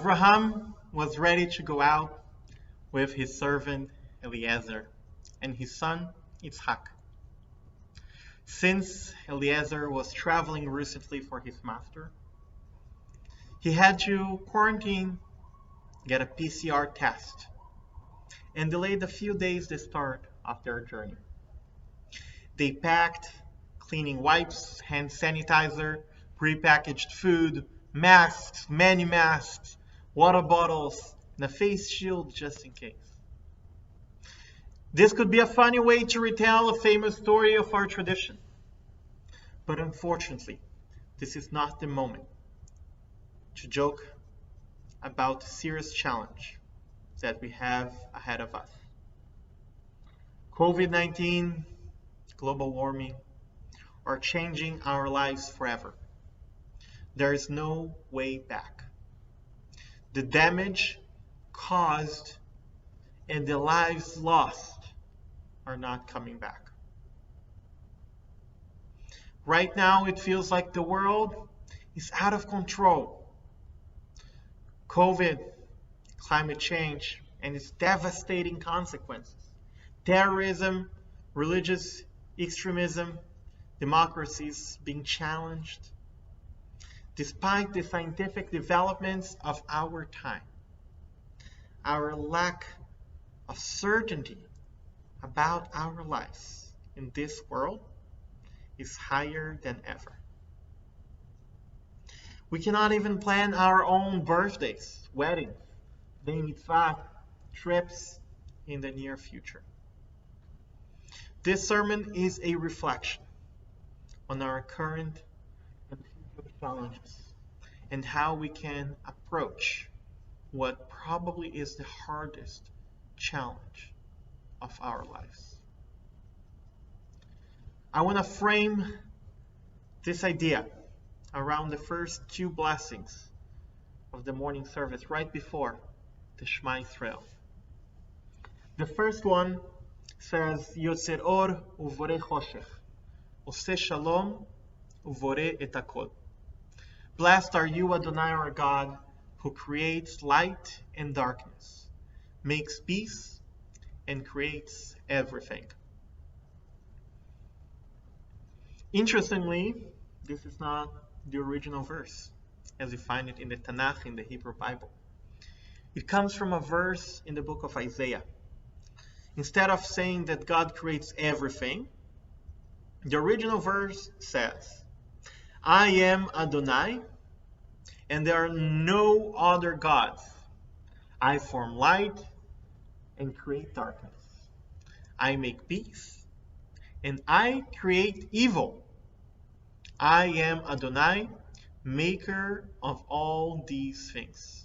Abraham was ready to go out with his servant Eliezer and his son Yitzhak. Since Eliezer was traveling recently for his master, he had to quarantine, get a PCR test, and delayed a few days the start of their journey. They packed cleaning wipes, hand sanitizer, prepackaged food, masks, many masks, water bottles, and a face shield just in case. This could be a funny way to retell a famous story of our tradition. But unfortunately, this is not the moment to joke about the serious challenge that we have ahead of us. COVID-19, global warming, are changing our lives forever. There is no way back. The damage caused and the lives lost are not coming back. Right now, it feels like the world is out of control. COVID, climate change, and its devastating consequences, terrorism, religious extremism, democracies being challenged. Despite the scientific developments of our time, our lack of certainty about our lives in this world is higher than ever. We cannot even plan our own birthdays, weddings, day mitzvah, trips in the near future. This sermon is a reflection on our current and future challenges and how we can approach what probably is the hardest challenge of our lives. I want to frame this idea around the first two blessings of the morning service right before the Shema Israel. The first one says, Yotzer or uvore choshech, Oseh shalom uvore et hakol. Blessed are you, Adonai, our God, who creates light and darkness, makes peace, and creates everything. Interestingly, this is not the original verse, as you find it in the Tanakh, in the Hebrew Bible. It comes from a verse in the book of Isaiah. Instead of saying that God creates everything, the original verse says, I am Adonai, and there are no other gods. I form light and create darkness. I make peace, and I create evil. I am Adonai, maker of all these things.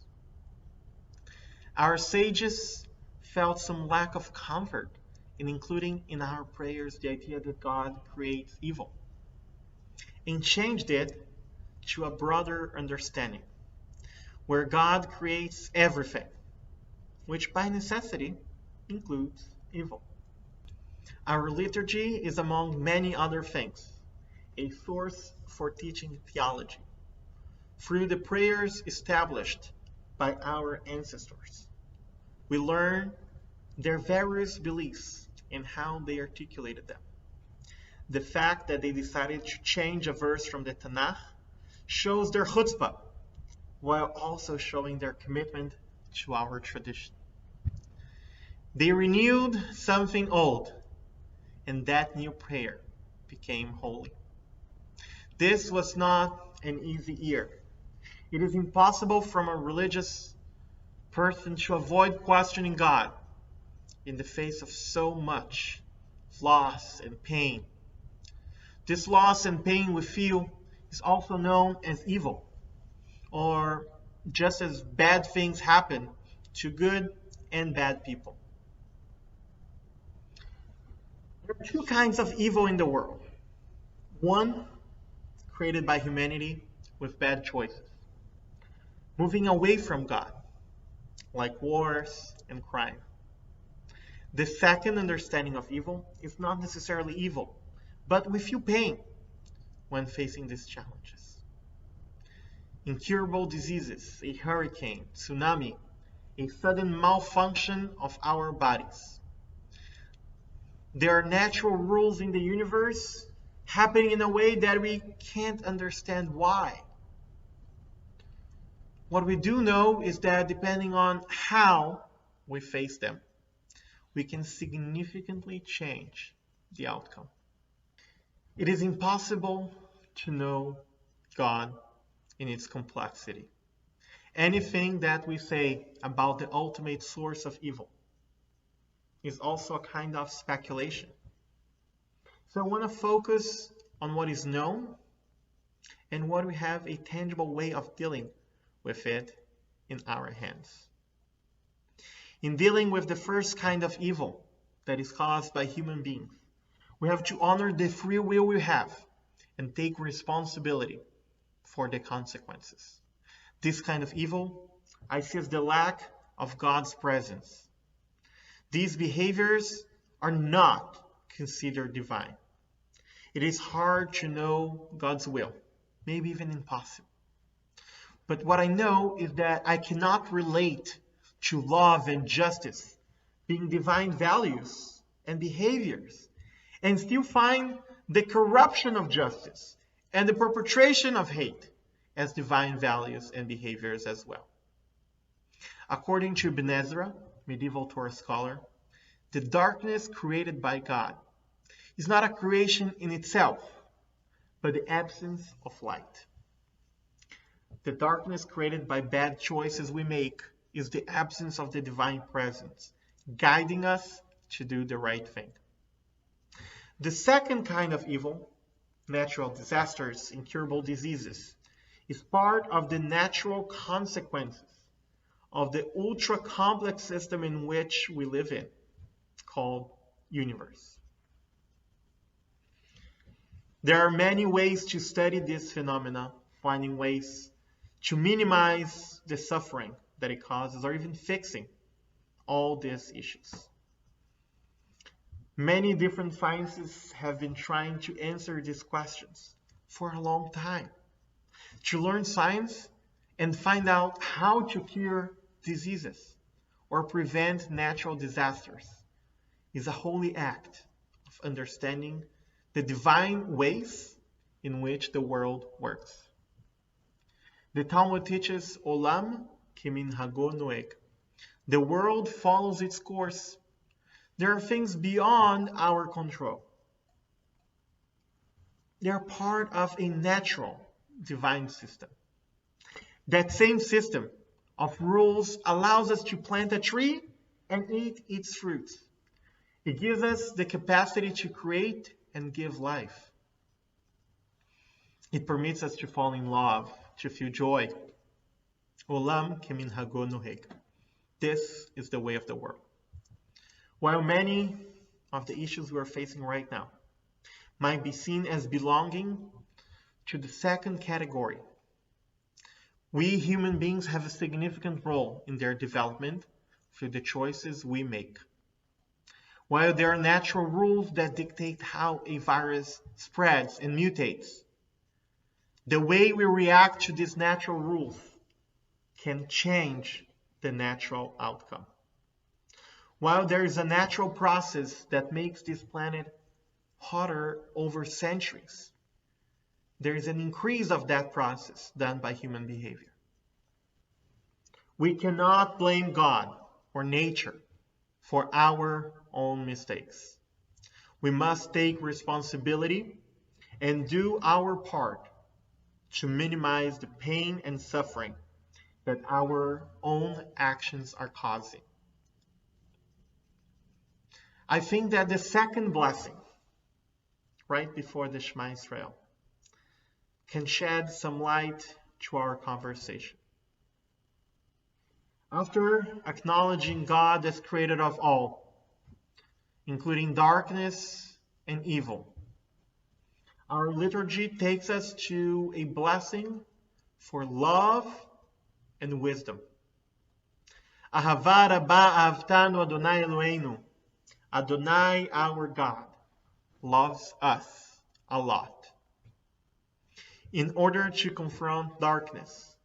Our sages felt some lack of comfort in including in our prayers the idea that God creates evil, and changed it to a broader understanding, where God creates everything, which by necessity includes evil. Our liturgy is, among many other things, a source for teaching theology through the prayers established by our ancestors. We learn their various beliefs and how they articulated them. The fact that they decided to change a verse from the Tanakh shows their chutzpah, while also showing their commitment to our tradition. They renewed something old, and that new prayer became holy. This was not an easy year. It is impossible from a religious person to avoid questioning God in the face of so much loss and pain. This loss and pain we feel is also known as evil, or just as bad things happen to good and bad people. There are two kinds of evil in the world. One, created by humanity with bad choices, moving away from God, like wars and crime. The second understanding of evil is not necessarily evil, but we feel pain when facing these challenges. incurable diseases, a hurricane, tsunami, a sudden malfunction of our bodies. There are natural rules in the universe happening in a way that we can't understand why. What we do know is that depending on how we face them, we can significantly change the outcome. It is impossible to know God in its complexity. Anything that we say about the ultimate source of evil is also a kind of speculation. So I want to focus on what is known and what we have a tangible way of dealing with it in our hands. In dealing with the first kind of evil that is caused by human beings, we have to honor the free will we have and take responsibility for the consequences. This kind of evil I see as the lack of God's presence. These behaviors are not considered divine. It is hard to know God's will, maybe even impossible. But what I know is that I cannot relate to love and justice being divine values and behaviors, and still find the corruption of justice and the perpetration of hate as divine values and behaviors as well. According to Ben Ezra, medieval Torah scholar, the darkness created by God is not a creation in itself, but the absence of light. The darkness created by bad choices we make is the absence of the divine presence, guiding us to do the right thing. The second kind of evil, natural disasters, incurable diseases, is part of the natural consequences of the ultra-complex system in which we live in, called universe. There are many ways to study this phenomena, finding ways to minimize the suffering that it causes, or even fixing all these issues. Many different sciences have been trying to answer these questions for a long time. To learn science and find out how to cure diseases or prevent natural disasters is a holy act of understanding the divine ways in which the world works. The Talmud teaches Olam keminhago noeg. The world follows its course. There are things beyond our control. They are part of a natural divine system. That same system of rules allows us to plant a tree and eat its fruits. It gives us the capacity to create and give life. It permits us to fall in love, to feel joy. Olam keminhago noeg. This is the way of the world. While many of the issues we are facing right now might be seen as belonging to the second category, we human beings have a significant role in their development through the choices we make. While there are natural rules that dictate how a virus spreads and mutates, the way we react to these natural rules can change the natural outcome. While there is a natural process that makes this planet hotter over centuries, there is an increase of that process done by human behavior. We cannot blame God or nature for our own mistakes. We must take responsibility and do our part to minimize the pain and suffering that our own actions are causing. I think that the second blessing, right before the Shema Israel, can shed some light to our conversation. After acknowledging God as creator of all, including darkness and evil, our liturgy takes us to a blessing for love and wisdom. Ahava rabba ahavtanu Adonai Eloheinu. Adonai, our God, loves us a lot. In order to confront darkness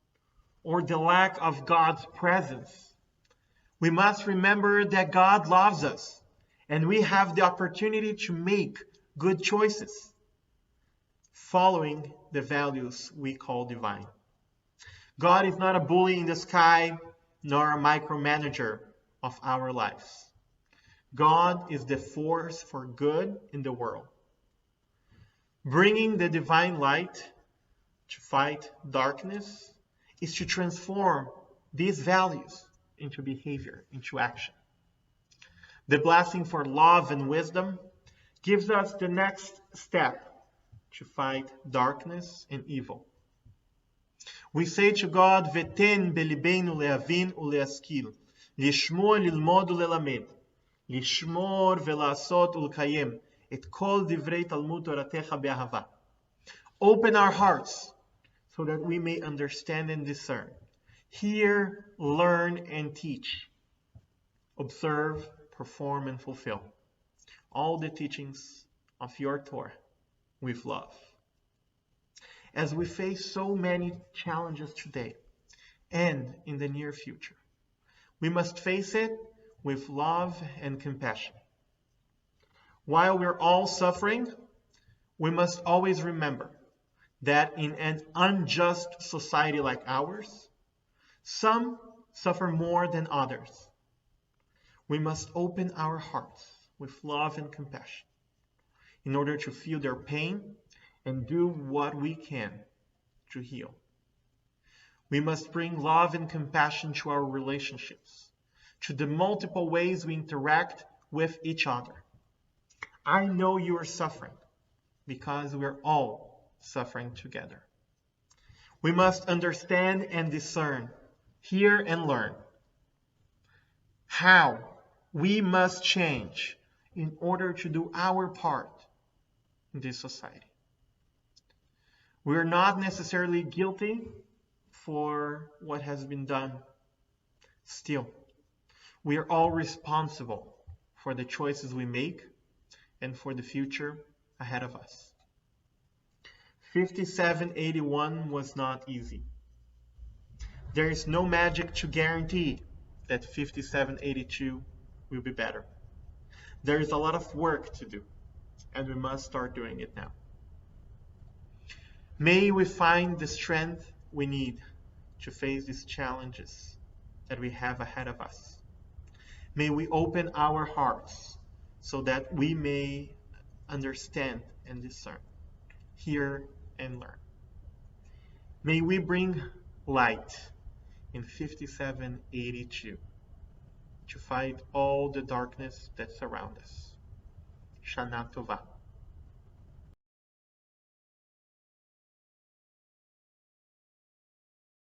or the lack of God's presence, we must remember that God loves us and we have the opportunity to make good choices, following the values we call divine. God is not a bully in the sky, nor a micromanager of our lives. God is the force for good in the world, bringing the divine light to fight darkness is to transform these values into behavior, into action. The blessing for love and wisdom gives us the next step to fight darkness and evil. We say to God, Veten belibeinu lehavin uleaskil, lishmor lilmod ulelamed, lishmor velasot ulkayem, et kol divrei talmud toratecha be'ahava. Open our hearts so that we may understand and discern, hear, learn, and teach, observe, perform, and fulfill all the teachings of your Torah with love. As we face so many challenges today and in the near future, we must face it with love and compassion. While we're all suffering, we must always remember that in an unjust society like ours, some suffer more than others. We must open our hearts with love and compassion in order to feel their pain and do what we can to heal. We must bring love and compassion to our relationships, to the multiple ways we interact with each other. I know you are suffering because we're all suffering together. We must understand and discern, hear and learn how we must change in order to do our part in this society. We are not necessarily guilty for what has been done. Still, we are all responsible for the choices we make and for the future ahead of us. 5781 was not easy. There is no magic to guarantee that 5782 will be better. There is a lot of work to do, and we must start doing it now. May we find the strength we need to face these challenges that we have ahead of us. May we open our hearts so that we may understand and discern, hear and learn. May we bring light in 5782 to fight all the darkness that surrounds us. Shana Tova.